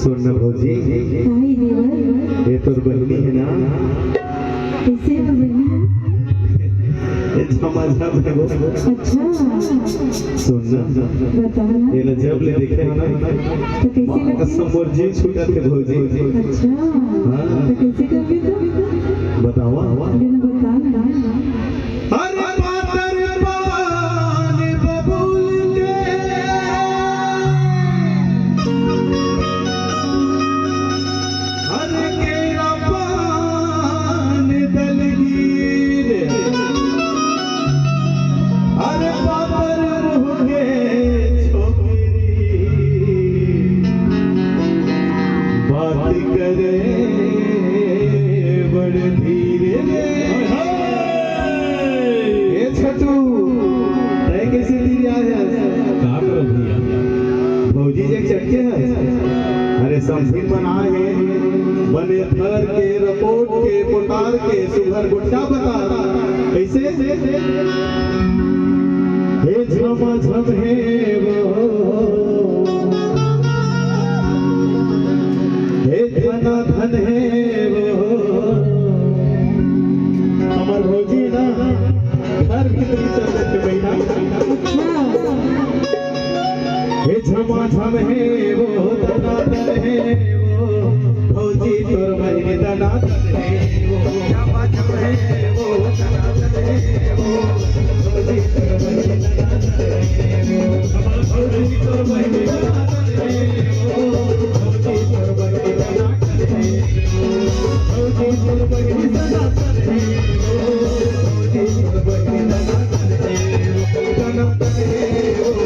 सुन भौजी, ये तो बहनी है ना? कैसे बहनी है? अच्छा सुन बताना। ये जब ले देखे हो ना तो कैसे लगे? समोर जी छूटा थे भौजी। अच्छा तो कैसे करके तो बतावा बताना। अरे पातर पान बबूल के अरे केरा पान दलगीर अरे पापर मुहगे छोकरी बात करे बड़ धीरे छटू कैसे दी भौजी जे चटके है अरे समझी बनाए बने थर के रपोट के पोटार के सुगर गुट्टा बता कैसे हे झमा झम हे धना धन हे हमार भौजी ना घर भीतर चल के बैठा हे झमा झम हे वो धना धन हे वो भौजी तोर महीने धना धन हे वो झमा झम हे वो धना धन हे वो भौजी तोर महीने धना धन हे वो हमार भौजी तोर महीने धना धन हे वो भौजी तोर महीने धना धन हे वो भौजी तोर महीने धना धन हे वो भौजी तोर महीने धना धन हे वो धना धन हे वो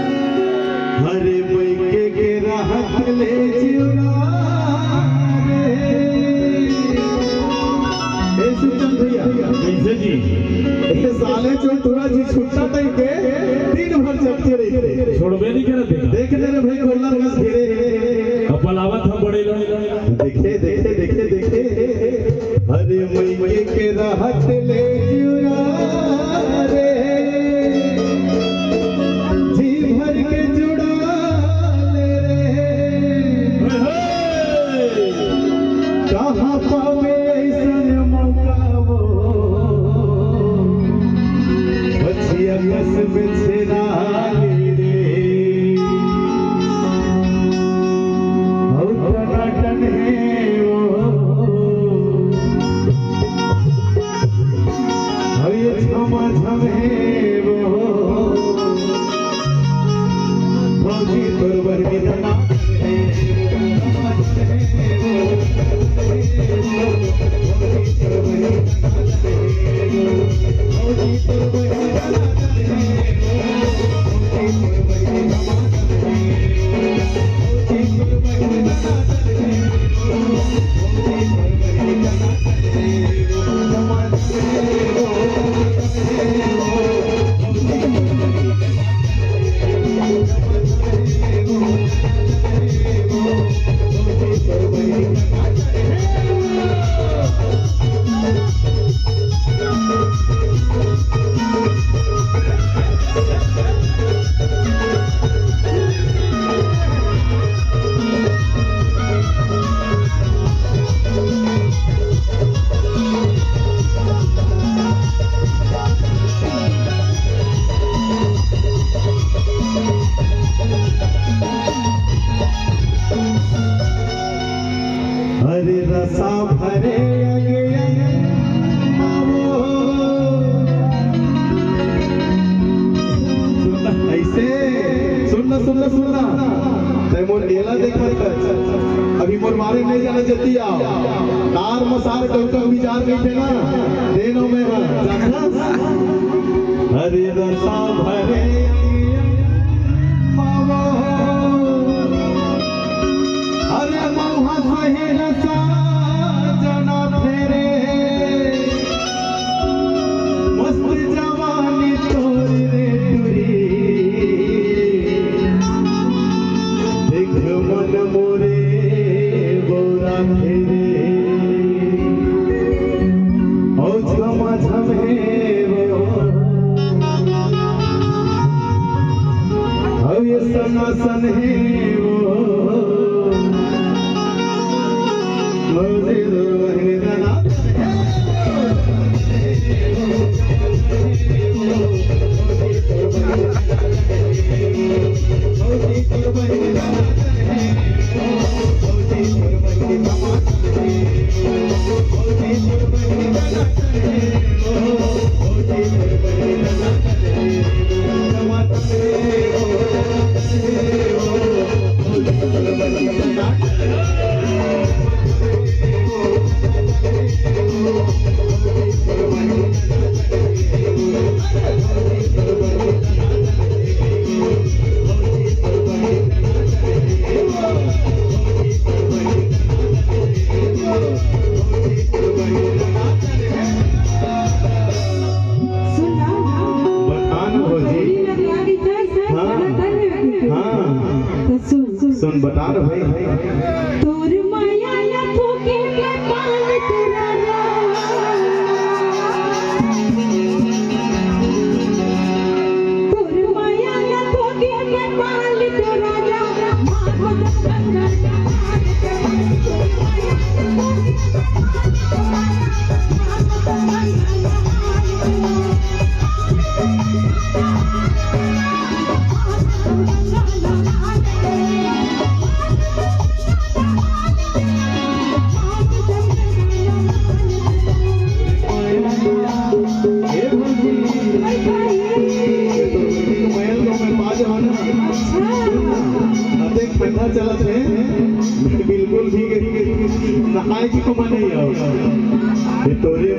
हरे मैके के राहत ले जिउरा रे सुचन भैया कैसे जी ये साले चोटुरा जी छुट्टा तई के दिन भर चलते रही छोड़बे नहीं करत देख ले रे भाई गोला बस घेरे अपलावत हम बड़े देखे देखे देखे देखे हरे मैके के राहत ले जिउरा रे जी भर के जुड़ा ले रे कहाँ पावे ऐसन मौका वो बचिया कस में छेड़ा ले रे और टनाटन रसा भरे ऐसे सुनना सुनना सुनना ते मोर एला देखत अभी मोर मारे नहीं जाना जल्दी आओ तार मसार टोका विचार नहीं थे ना देनो में जाना हरे रसा भरे हरे मौहा सहे रसा जना फेरे मस्त जवानी तोरी रे टुरी देख मन मोरे बोरा फेरे ओ झमा झमे ये सना सन है वो मस्जिद महदाना सुन बता रहे भाई तोर माया या फूके के पान तेरा तोर माया या फूके के पान तेरा जा मार चलत है बिल्कुल भी नहाए की कमा नहीं आओ तोरे